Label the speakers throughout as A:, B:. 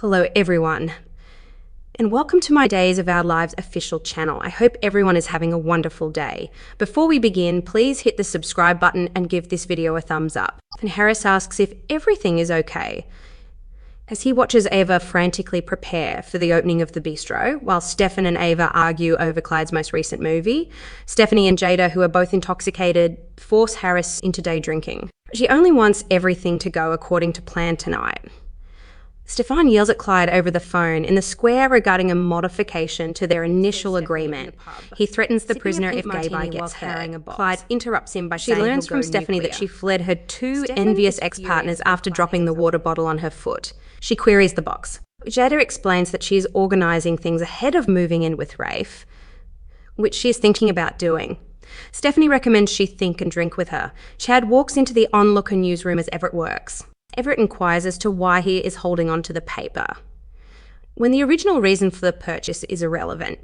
A: Hello everyone, and welcome to my Days of Our Lives official channel. I hope everyone is having a wonderful day. Before we begin, please hit the subscribe button and give this video a thumbs up. And Harris asks if everything is okay, as he watches Ava frantically prepare for the opening of the bistro, while Stefan and Ava argue over Clyde's most recent movie. Stephanie and Jada, who are both intoxicated, force Harris into day drinking. She only wants everything to go according to plan tonight. Stefan yells at Clyde over the phone in the square regarding a modification to their initial agreement. He threatens the prisoner if Gayby gets hurt. Clyde interrupts him by saying she learns from Stephanie that she fled her two envious ex-partners after dropping the water bottle on her foot. She queries the box. Jada explains that she is organising things ahead of moving in with Rafe, which she is thinking about doing. Stephanie recommends she think and drink with her. Chad walks into the onlooker newsroom as Everett works. Everett inquires as to why he is holding on to the paper, when the original reason for the purchase is irrelevant.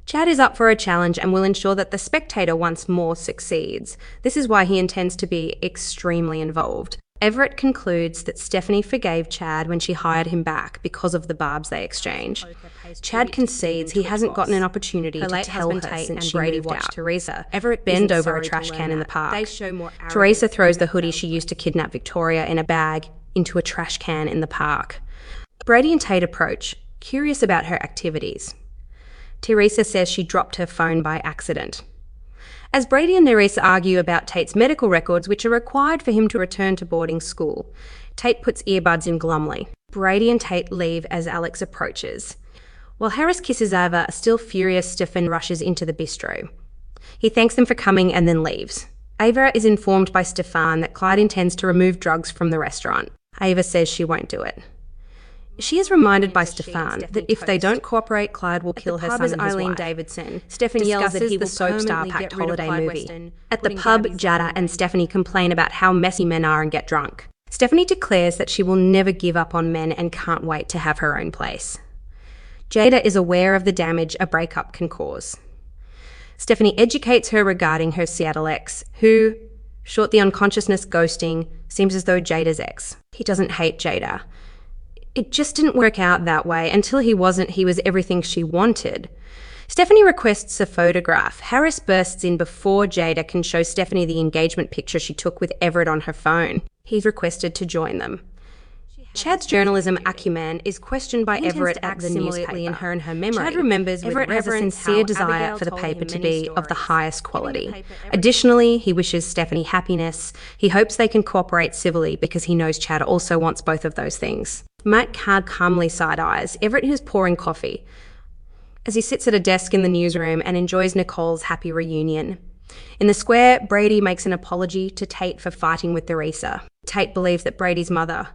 A: Chad is up for a challenge and will ensure that the Spectator once more succeeds. This is why he intends to be extremely involved. Everett concludes that Stephanie forgave Chad when she hired him back because of the barbs they exchange. Chad concedes he hasn't gotten an opportunity to tell her since Brady watched Teresa bend over a trash can in the park. Teresa throws the hoodie she used to kidnap Victoria in a bag into a trash can in the park. Brady and Tate approach, curious about her activities. Teresa says she dropped her phone by accident. As Brady and Nerissa argue about Tate's medical records, which are required for him to return to boarding school, Tate puts earbuds in glumly. Brady and Tate leave as Alex approaches. While Harris kisses Ava, a still furious Stefan rushes into the bistro. He thanks them for coming and then leaves. Ava is informed by Stefan that Clyde intends to remove drugs from the restaurant. Ava says she won't do it. She is reminded by Stefan that if they don't cooperate, Clyde will kill her son and his wife. Davidson. Stefan yells that he will soap star-packed holiday movie. At the pub, Jada and Stephanie complain about how messy men are and get drunk. Stephanie declares that she will never give up on men and can't wait to have her own place. Jada is aware of the damage a breakup can cause. Stephanie educates her regarding her Seattle ex, who, short the unconsciousness ghosting, seems as though Jada's ex. He doesn't hate Jada. It just didn't work out that way. Until he wasn't, he was everything she wanted. Stephanie requests a photograph. Harris bursts in before Jada can show Stephanie the engagement picture she took with Everett on her phone. He's requested to join them. Chad's journalism acumen is questioned by Everett at the newspaper. In her and her memory. Chad remembers Everett has a sincere desire for the paper to be of the highest quality. Additionally, he wishes Stephanie happiness. He hopes they can cooperate civilly because he knows Chad also wants both of those things. Matt calmly side-eyes Everett, who's pouring coffee, as he sits at a desk in the newsroom and enjoys Nicole's happy reunion. In the square, Brady makes an apology to Tate for fighting with Teresa. Tate believes that Brady's mother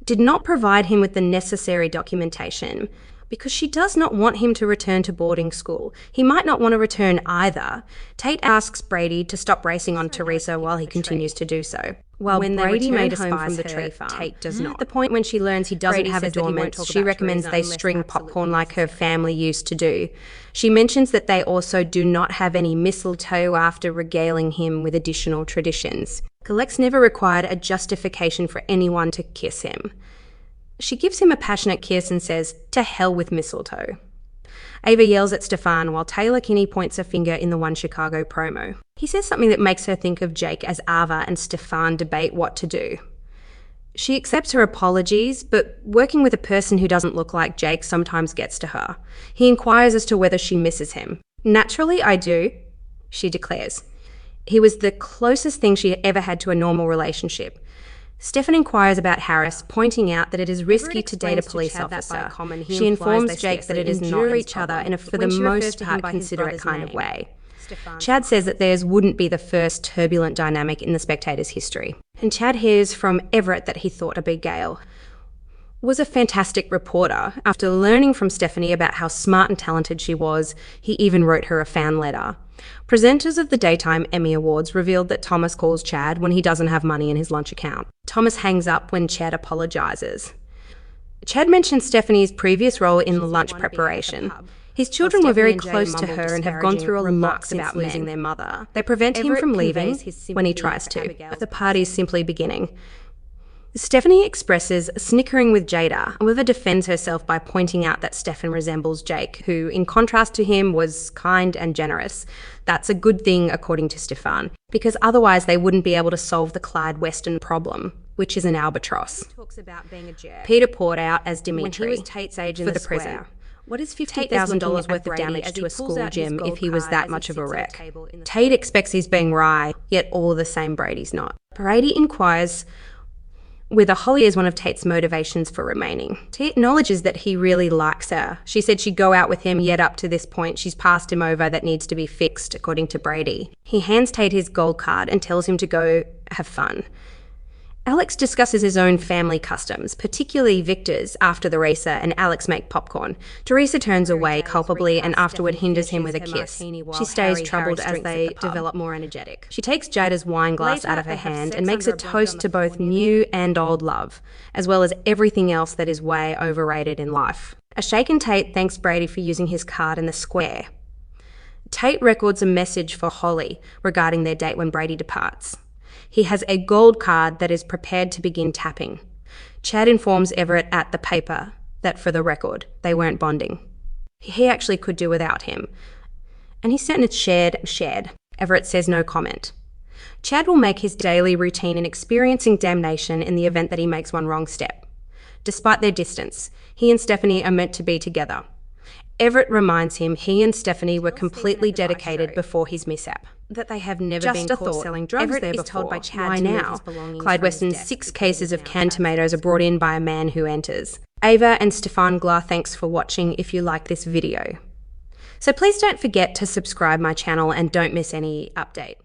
A: did not provide him with the necessary documentation because she does not want him to return to boarding school. He might not want to return either. Tate asks Brady to stop racing on Teresa while he continues to do so. While when Brady made home from the tree farm, Tate does not. At the point when she learns he doesn't have a doormat, she recommends they string popcorn like her family used to do. She mentions that they also do not have any mistletoe after regaling him with additional traditions. Alex never required a justification for anyone to kiss him. She gives him a passionate kiss and says, "To hell with mistletoe." Ava yells at Stefan while Taylor Kinney points a finger in the One Chicago promo. He says something that makes her think of Jake as Ava and Stefan debate what to do. She accepts her apologies, but working with a person who doesn't look like Jake sometimes gets to her. He inquires as to whether she misses him. "Naturally, I do," she declares. He was the closest thing she ever had to a normal relationship. Stefan inquires about Harris, pointing out that it is risky to date a police officer. She informs Jake that it is not each other in a for the most part considerate kind of way. Chad says that theirs wouldn't be the first turbulent dynamic in the Spectator's history. And Chad hears from Everett that he thought Abigail was a fantastic reporter. After learning from Stephanie about how smart and talented she was, he even wrote her a fan letter. Presenters of the Daytime Emmy Awards revealed that Thomas calls Chad when he doesn't have money in his lunch account. Thomas hangs up when Chad apologizes. Chad mentions Stephanie's previous role in the lunch preparation. His children were very close to her and have gone through a lot since losing their mother. They prevent him from leaving when he tries to. The party's simply beginning. Stephanie expresses snickering with Jada, however defends herself by pointing out that Stefan resembles Jake, who, in contrast to him, was kind and generous. That's a good thing, according to Stefan, because otherwise they wouldn't be able to solve the Clyde Weston problem, which is an albatross. He talks about being a jerk. Peter poured out as Dimitri, when he was Tate's age in the present. What is $50,000 worth of damage to a school gym if he was that much of a wreck? Tate expects he's being wry, yet all the same Brady's not. Brady inquires whether Holly is one of Tate's motivations for remaining. Tate acknowledges that he really likes her. She said she'd go out with him, yet up to this point she's passed him over. That needs to be fixed, according to Brady. He hands Tate his gold card and tells him to go have fun. Alex discusses his own family customs, particularly Victor's, after the racer and Alex make popcorn. Teresa turns away culpably and afterward hinders him with a kiss. She stays troubled as they develop more energetic. She takes Jada's wine glass out of her hand and makes a toast to both new and old love, as well as everything else that is way overrated in life. A shaken Tate thanks Brady for using his card in the square. Tate records a message for Holly regarding their date when Brady departs. He has a gold card that is prepared to begin tapping. Chad informs Everett at the paper that, for the record, they weren't bonding. He actually could do without him. And he's certain it's shared. Everett says no comment. Chad will make his daily routine in experiencing damnation in the event that he makes one wrong step. Despite their distance, he and Stephanie are meant to be together. Everett reminds him he and Stephanie were completely dedicated before his mishap. That they have never been caught selling drugs there before. Is told by Chad why now? Clyde Weston's 6 cases of canned tomatoes are brought in by a man who enters. Ava and Stefan Glar, thanks for watching if you like this video. So please don't forget to subscribe my channel and don't miss any update.